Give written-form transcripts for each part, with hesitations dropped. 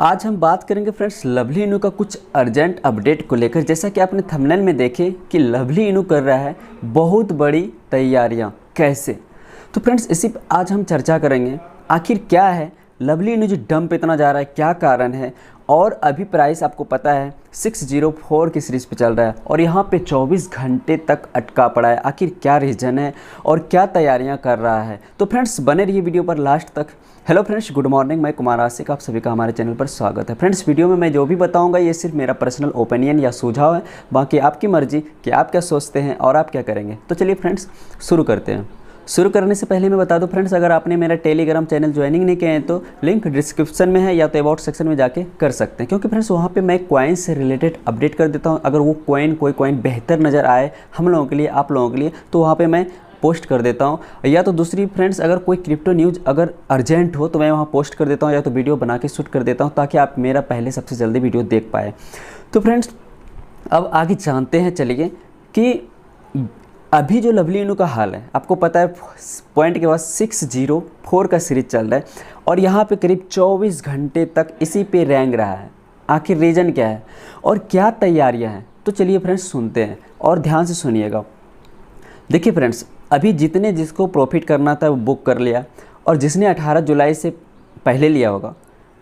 आज हम बात करेंगे फ्रेंड्स लवली इनू का कुछ अर्जेंट अपडेट को लेकर। जैसा कि आपने थंबनेल में देखे कि लवली इनू कर रहा है बहुत बड़ी तैयारियां, कैसे। तो फ्रेंड्स इसी पर आज हम चर्चा करेंगे, आखिर क्या है लवली इनू जो डंप इतना जा रहा है, क्या कारण है। और अभी प्राइस आपको पता है 604 की सीरीज़ पे चल रहा है और यहाँ पे 24 घंटे तक अटका पड़ा है। आखिर क्या रीज़न है और क्या तैयारियां कर रहा है। तो फ्रेंड्स बने रहिए वीडियो पर लास्ट तक। हेलो फ्रेंड्स, गुड मॉर्निंग, मैं कुमार आशिक, आप सभी का हमारे चैनल पर स्वागत है। फ्रेंड्स वीडियो में मैं जो भी बताऊंगा ये सिर्फ मेरा पर्सनल ओपिनियन या सुझाव है, बाकी आपकी मर्जी कि आप क्या सोचते हैं और आप क्या करेंगे। तो चलिए फ्रेंड्स शुरू करते हैं। शुरू करने से पहले मैं बता दूं फ्रेंड्स, अगर आपने मेरा टेलीग्राम चैनल ज्वाइनिंग नहीं किया है तो लिंक डिस्क्रिप्शन में है या तो अबाउट सेक्शन में जाके कर सकते हैं, क्योंकि फ्रेंड्स वहाँ पे मैं कॉइन से रिलेटेड अपडेट कर देता हूँ। अगर वो कोई कॉइन बेहतर नज़र आए हम लोगों के लिए, आप लोगों के लिए, तो वहाँ पे मैं पोस्ट कर देता हूँ। या तो दूसरी फ्रेंड्स, अगर कोई क्रिप्टो न्यूज़ अगर अर्जेंट हो तो मैं वहाँ पोस्ट कर देता हूँ, या तो वीडियो बना के शूट कर देता हूँ ताकि आप मेरा पहले सबसे जल्दी वीडियो देख पाए। तो फ्रेंड्स अब आगे जानते हैं, चलिए, कि अभी जो लवली इनू का हाल है, आपको पता है पॉइंट के बाद 604 का सीरीज चल रहा है और यहाँ पे करीब 24 घंटे तक इसी पे रैंक रहा है। आखिर रीज़न क्या है और क्या तैयारियां हैं, तो चलिए फ्रेंड्स सुनते हैं और ध्यान से सुनिएगा। देखिए फ्रेंड्स, अभी जितने जिसको प्रॉफिट करना था वो बुक कर लिया, और जिसने 18 जुलाई से पहले लिया होगा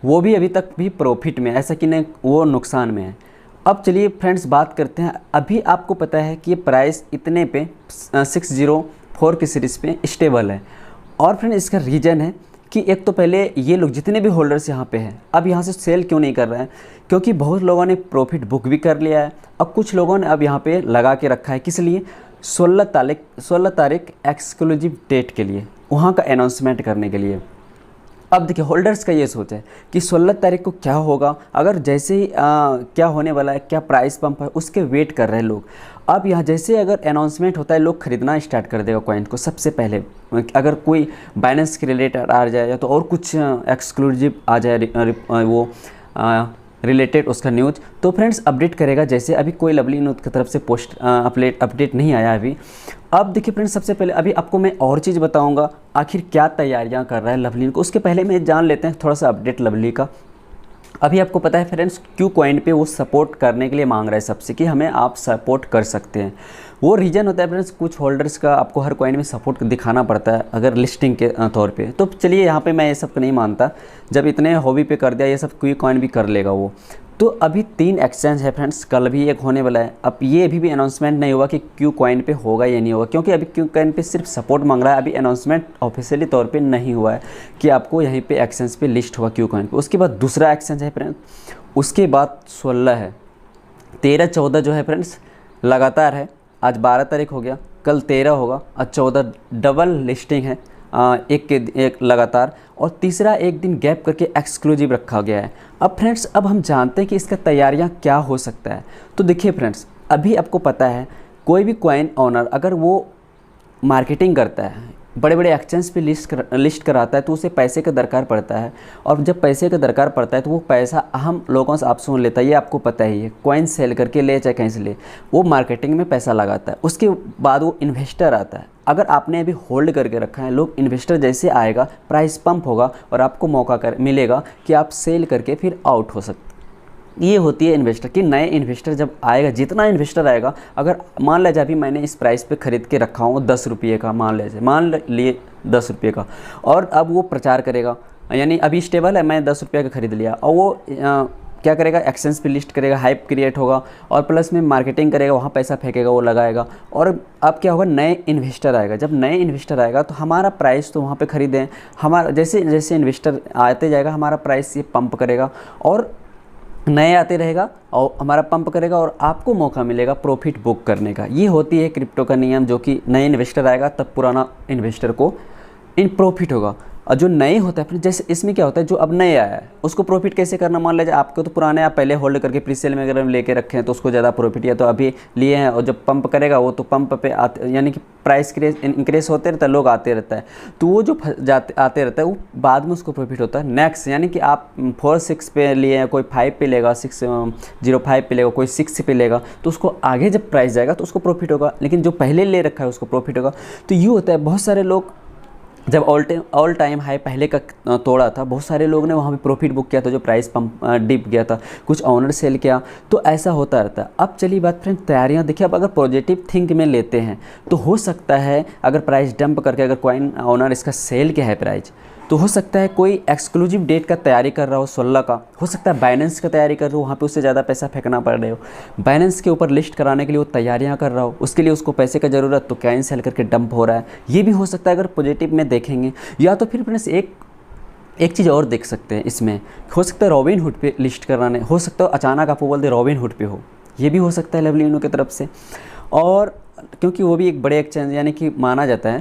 वो भी अभी तक भी प्रॉफिट में, ऐसा कि नहीं वो नुकसान में है। अब चलिए फ्रेंड्स बात करते हैं। अभी आपको पता है कि ये प्राइस इतने पे 604 की सीरीज़ पे स्टेबल है। और फ्रेंड इसका रीज़न है कि एक तो पहले ये लोग जितने भी होल्डर्स यहाँ पे हैं अब यहाँ से सेल क्यों नहीं कर रहे हैं, क्योंकि बहुत लोगों ने प्रॉफिट बुक भी कर लिया है और कुछ लोगों ने अब यहाँ पे लगा के रखा है। किस लिए? 16 तारीख एक्सक्लूसिव डेट के लिए, वहाँ का अनाउंसमेंट करने के लिए। अब देखिए होल्डर्स का ये सोच है कि 16 तारीख को क्या होगा, अगर जैसे ही क्या होने वाला है, क्या प्राइस पंप है, उसके वेट कर रहे हैं लोग। अब यहाँ जैसे अगर अनाउंसमेंट होता है लोग खरीदना स्टार्ट कर देगा कॉइन को सबसे पहले। अगर कोई बाइनेंस के रिलेटेड आ जाए या तो और कुछ एक्सक्लूसिव आ जाए वो रिलेटेड उसका न्यूज़, तो फ्रेंड्स अपडेट करेगा। जैसे अभी कोई लवली इनू की तरफ से पोस्ट अपडेट नहीं आया अभी। अब देखिए फ्रेंड्स, सबसे पहले अभी आपको मैं और चीज़ बताऊंगा आखिर क्या तैयारियां कर रहा है लवली इनू को। उसके पहले मैं जान लेते हैं थोड़ा सा अपडेट लवली का। अभी आपको पता है फ्रेंड्स क्यू कॉइन पे वो सपोर्ट करने के लिए मांग रहा है सबसे कि हमें आप सपोर्ट कर सकते हैं। वो रीज़न होता है फ्रेंड्स, कुछ होल्डर्स का आपको हर कॉइन में सपोर्ट दिखाना पड़ता है अगर लिस्टिंग के तौर पे। तो चलिए यहाँ पे मैं ये सब नहीं मानता, जब इतने हॉबी पे कर दिया ये सब क्यू कॉइन भी कर लेगा वो। तो अभी 3 एक्सचेंज है फ्रेंड्स, कल भी एक होने वाला है। अब ये अभी भी अनाउंसमेंट नहीं हुआ कि क्यू कॉइन पे होगा या नहीं होगा, क्योंकि अभी क्यू कॉइन पे सिर्फ सपोर्ट मांग रहा है। अभी अनाउंसमेंट ऑफिशियली तौर पे नहीं हुआ है कि आपको यहीं पे एक्सचेंज पे लिस्ट होगा क्यू कॉइन पे। उसके बाद दूसरा एक्सचेंज है फ्रेंड्स, उसके बाद 16 है, 13 14 जो है फ्रेंड्स लगातार है। आज 12 तारीख हो गया, कल 13 होगा और 14 डबल लिस्टिंग है, एक लगातार। और तीसरा एक दिन गैप करके एक्सक्लूसिव रखा गया है। अब फ्रेंड्स अब हम जानते हैं कि इसका तैयारियां क्या हो सकता है। तो देखिए फ्रेंड्स, अभी आपको पता है कोई भी कॉइन ओनर अगर वो मार्केटिंग करता है, बड़े बड़े एक्सचेंज पे लिस्ट कराता है, तो उसे पैसे का दरकार पड़ता है। और जब पैसे का दरकार पड़ता है तो वो पैसा हम लोगों से आप सुन लेता है, ये आपको पता ही है। कॉइन सेल करके ले चाहे कहीं से ले, वो मार्केटिंग में पैसा लगाता है। उसके बाद वो इन्वेस्टर आता है। अगर आपने अभी होल्ड करके रखा है, लोग इन्वेस्टर जैसे आएगा प्राइस पंप होगा और आपको मौका मिलेगा कि आप सेल करके फिर आउट हो सकते। ये होती है इन्वेस्टर की। नए इन्वेस्टर जब आएगा, जितना इन्वेस्टर आएगा, अगर मान लीजिए अभी मैंने इस प्राइस पे ख़रीद के रखा हूँ 10 रुपये का, मान लिए 10 रुपये का, और अब वो प्रचार करेगा, यानी अभी स्टेबल है, मैं 10 रुपये का ख़रीद लिया, और वो क्या करेगा, एक्सचेंज पे लिस्ट करेगा, हाइप क्रिएट होगा और प्लस में मार्केटिंग करेगा, वहाँ पैसा फेंकेगा, वो लगाएगा। और अब क्या होगा, नए इन्वेस्टर आएगा। जब नए इन्वेस्टर आएगा तो हमारा प्राइस तो वहाँ पे ख़रीदें, हमारा जैसे जैसे इन्वेस्टर आते जाएगा हमारा प्राइस ये पंप करेगा, और नए आते रहेगा और हमारा पंप करेगा और आपको मौका मिलेगा प्रॉफिट बुक करने का। ये होती है क्रिप्टो का नियम, जो कि नए इन्वेस्टर आएगा तब पुराना इन्वेस्टर को इन प्रॉफिट होगा। और जो नए होता है फिर, जैसे इसमें क्या होता है, जो अब नए आया है उसको प्रॉफिट कैसे करना। मान लीजिए आपको तो पुराने आप पहले होल्ड करके प्री सेल में अगर लेके रखे हैं तो उसको ज़्यादा प्रॉफिट, या तो अभी लिए हैं और जब पंप करेगा वो तो पंप पे आते, यानी कि प्राइस इंक्रीज होते रहता है, लोग आते रहता है, तो वो जो आते रहता है वो बाद में उसको प्रॉफिट होता है नेक्स्ट। यानी कि आप 4-6 पे लिए हैं, कोई 5 पे लेगा, 605 पे लेगा, कोई 6 पे लेगा, तो उसको आगे जब प्राइस जाएगा तो उसको प्रॉफिट होगा, लेकिन जो पहले ले रखा है उसको प्रॉफिट होगा। तो ये होता है। बहुत सारे लोग जब ऑल टाइम हाई पहले का तोड़ा था, बहुत सारे लोग ने वहाँ पे प्रॉफिट बुक किया था, जो प्राइस पंप डिप गया था, कुछ ऑनर सेल किया, तो ऐसा होता रहता है। अब चलिए बात फ्रेंड तैयारियाँ देखिए। अब अगर पॉजिटिव थिंक में लेते हैं तो हो सकता है अगर प्राइस डंप करके अगर कॉइन ऑनर इसका सेल क्या है प्राइस, तो हो सकता है कोई एक्सक्लूसिव डेट का तैयारी कर रहा हो 16 का, हो सकता है बाइनेंस का तैयारी कर रहा हो, वहाँ पे उससे ज़्यादा पैसा फेंकना पड़ रहे हो, बाइनेंस के ऊपर लिस्ट कराने के लिए वो तैयारियाँ कर रहा हो, उसके लिए उसको पैसे का ज़रूरत, तो कॉइन सेल करके डंप हो रहा है। ये भी हो सकता है अगर पॉजिटिव में देखेंगे। या तो फिर फ्रेंड्स एक चीज़ और देख सकते हैं इसमें, हो सकता है रॉबिनहुड पे लिस्ट कराने, हो सकता है अचानक आपको बोल दे रॉबिनहुड पे हो, ये भी हो सकता है लवली इनो की तरफ से। और क्योंकि वो भी एक बड़े एक्सचेंज यानी कि माना जाता है,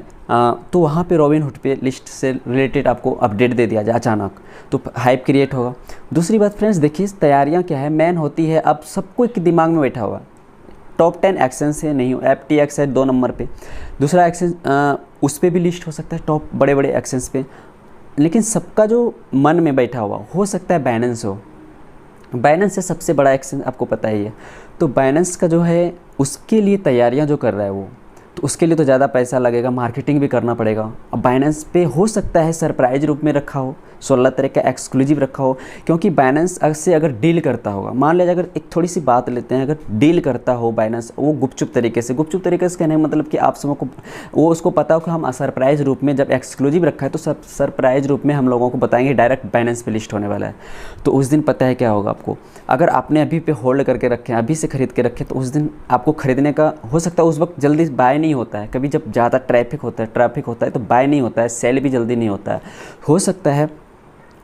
तो वहाँ पे रॉबिनहुड पे लिस्ट से रिलेटेड आपको अपडेट दे दिया जाए अचानक, तो हाइप क्रिएट होगा। दूसरी बात फ्रेंड्स देखिए, तैयारियाँ क्या है, मेन होती है अब सबको एक दिमाग में बैठा हुआ टॉप 10 एक्सचेंज से नहीं हो, FTX है 2 नंबर पे, दूसरा एक्सचेंज उस पर भी लिस्ट हो सकता है टॉप बड़े बड़े एक्सचेंज पे, लेकिन सबका जो मन में बैठा हुआ हो सकता है बाइनेंस हो। बाइनेंस है सबसे बड़ा एक्सचेंज, आपको पता ही है। तो बाइनेंस का जो है उसके लिए तैयारियां जो कर रहा है वो, तो उसके लिए तो ज़्यादा पैसा लगेगा, मार्केटिंग भी करना पड़ेगा। अब बाइनेंस पे हो सकता है सरप्राइज रूप में रखा हो, 16 तरह का एक्सक्लूसिव रखा हो, क्योंकि बाइनेंस से अगर डील करता होगा, मान लीजिए अगर एक थोड़ी सी बात लेते हैं, अगर डील करता हो बाइनेंस वो गुपचुप तरीके से कहने का मतलब कि आप सबको को वो उसको पता हो कि हम सरप्राइज रूप में जब एक्सक्लूसिव रखा है तो सरप्राइज रूप में हम लोगों को बताएंगे डायरेक्ट बाइनेंस पे लिस्ट होने वाला है। तो उस दिन पता है क्या होगा आपको, अगर आपने अभी पे होल्ड करके रखे, अभी से खरीद के रखे, तो उस दिन आपको खरीदने का हो सकता है उस वक्त जल्दी बाय नहीं होता है। कभी जब ज़्यादा ट्रैफिक होता है तो बाय नहीं होता है, सेल भी जल्दी नहीं होता है। हो सकता है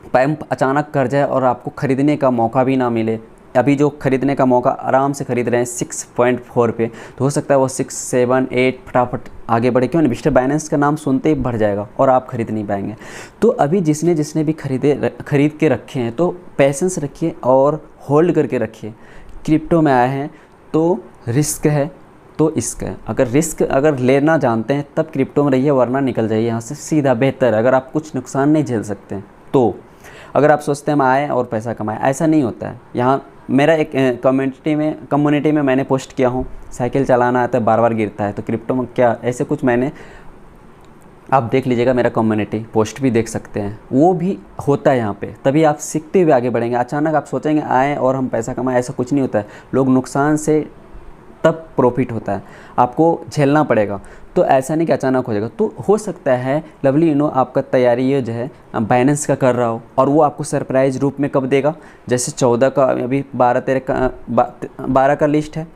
पंप अचानक कर जाए और आपको ख़रीदने का मौका भी ना मिले। अभी जो ख़रीदने का मौका आराम से ख़रीद रहे हैं 6.4 पे, तो हो सकता है वो 6, 7, 8 फटाफट आगे बढ़े, क्यों नहीं, मिस्टर बाइनेंस का नाम सुनते ही बढ़ जाएगा और आप ख़रीद नहीं पाएंगे। तो अभी जिसने भी खरीद के रखे हैं तो पेशेंस रखिए और होल्ड करके रखिए। क्रिप्टो में आए हैं तो रिस्क है तो इश्क है। अगर लेना जानते हैं तब क्रिप्टो में रहिए, वरना निकल जाइए यहाँ से सीधा, बेहतर है। अगर आप कुछ नुकसान नहीं झेल सकते हैं तो, अगर आप सोचते हैं हम आए और पैसा कमाएं, ऐसा नहीं होता है। यहाँ मेरा एक कम्युनिटी में मैंने पोस्ट किया हूँ, साइकिल चलाना आता है बार बार गिरता है, तो क्रिप्टो में क्या, ऐसे कुछ मैंने, आप देख लीजिएगा मेरा कम्युनिटी पोस्ट भी देख सकते हैं, वो भी होता है यहाँ पे। तभी आप सीखते हुए आगे बढ़ेंगे। अचानक आप सोचेंगे आए और हम पैसा कमाएं, ऐसा कुछ नहीं होता है। लोग नुकसान से तब प्रॉफिट होता है, आपको झेलना पड़ेगा। तो ऐसा नहीं कि अचानक हो जाएगा। तो हो सकता है लवली इनो आपका तैयारी ये जो है बाइनेंस का कर रहा हो, और वो आपको सरप्राइज रूप में कब देगा, जैसे 14 का, अभी 12 का लिस्ट है,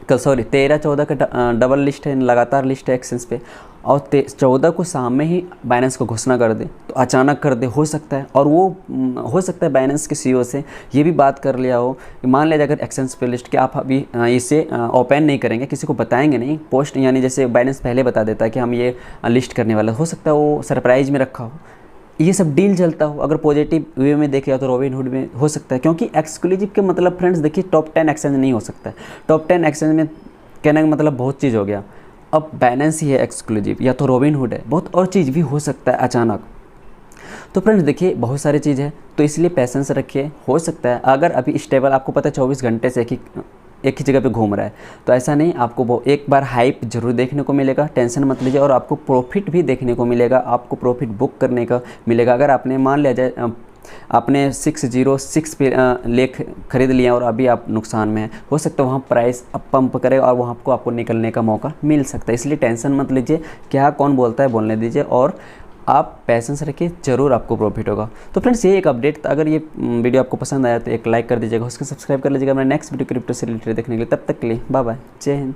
13-14 का डबल लिस्ट है, लगातार लिस्ट है एक्सचेंज पे, और 14 को शाम में ही बाइनेंस को घोषणा कर दे, तो अचानक कर दे, हो सकता है। और वो हो सकता है बाइनेंस के CEO से ये भी बात कर लिया हो, मान लीजिए अगर एक्सचेंज पे लिस्ट कि आप अभी इसे ओपन नहीं करेंगे, किसी को बताएंगे नहीं, पोस्ट यानी जैसे बाइनेंस पहले बता देता है कि हम ये लिस्ट करने वाला, हो सकता है वो सरप्राइज में रखा हो, ये सब डील चलता हो। अगर पॉजिटिव वे में देखेगा तो रॉबिनहुड में हो सकता है, क्योंकि एक्सक्लूसिव के मतलब फ्रेंड्स देखिए टॉप 10 एक्सचेंज नहीं हो सकता है। टॉप 10 एक्सचेंज में कहने का मतलब बहुत चीज़ हो गया, अब बाइनेंस ही है एक्सक्लूसिव, या तो रॉबिनहुड है, बहुत और चीज़ भी हो सकता है अचानक। तो फ्रेंड्स देखिए बहुत सारी चीज़ है, तो इसलिए पैसेंस रखिए। हो सकता है अगर अभी स्टेबल, आपको पता है 24 घंटे से एक ही जगह पे घूम रहा है, तो ऐसा नहीं, आपको वो एक बार हाइप जरूर देखने को मिलेगा, टेंशन मत लीजिए, और आपको प्रॉफिट भी देखने को मिलेगा, आपको प्रॉफिट बुक करने का मिलेगा। अगर आपने मान लिया जाए आपने 606 पे लेख खरीद लिया और अभी आप नुकसान में हैं, हो सकता है वहाँ प्राइस अब पंप करेगा और वहाँ आपको निकलने का मौका मिल सकता है। इसलिए टेंशन मत लीजिए, क्या कौन बोलता है बोलने दीजिए, और आप पैसेंस रखिए, जरूर आपको प्रॉफिट होगा। तो फ्रेंड्स ये एक अपडेट, अगर ये वीडियो आपको पसंद आया तो एक लाइक कर दीजिएगा, उसको सब्सक्राइब कर लीजिएगा मेरा नेक्स्ट वीडियो क्रिप्टो से रिलेटेड देखने के लिए। तब तक के लिए बाय बाय, जय हिंद।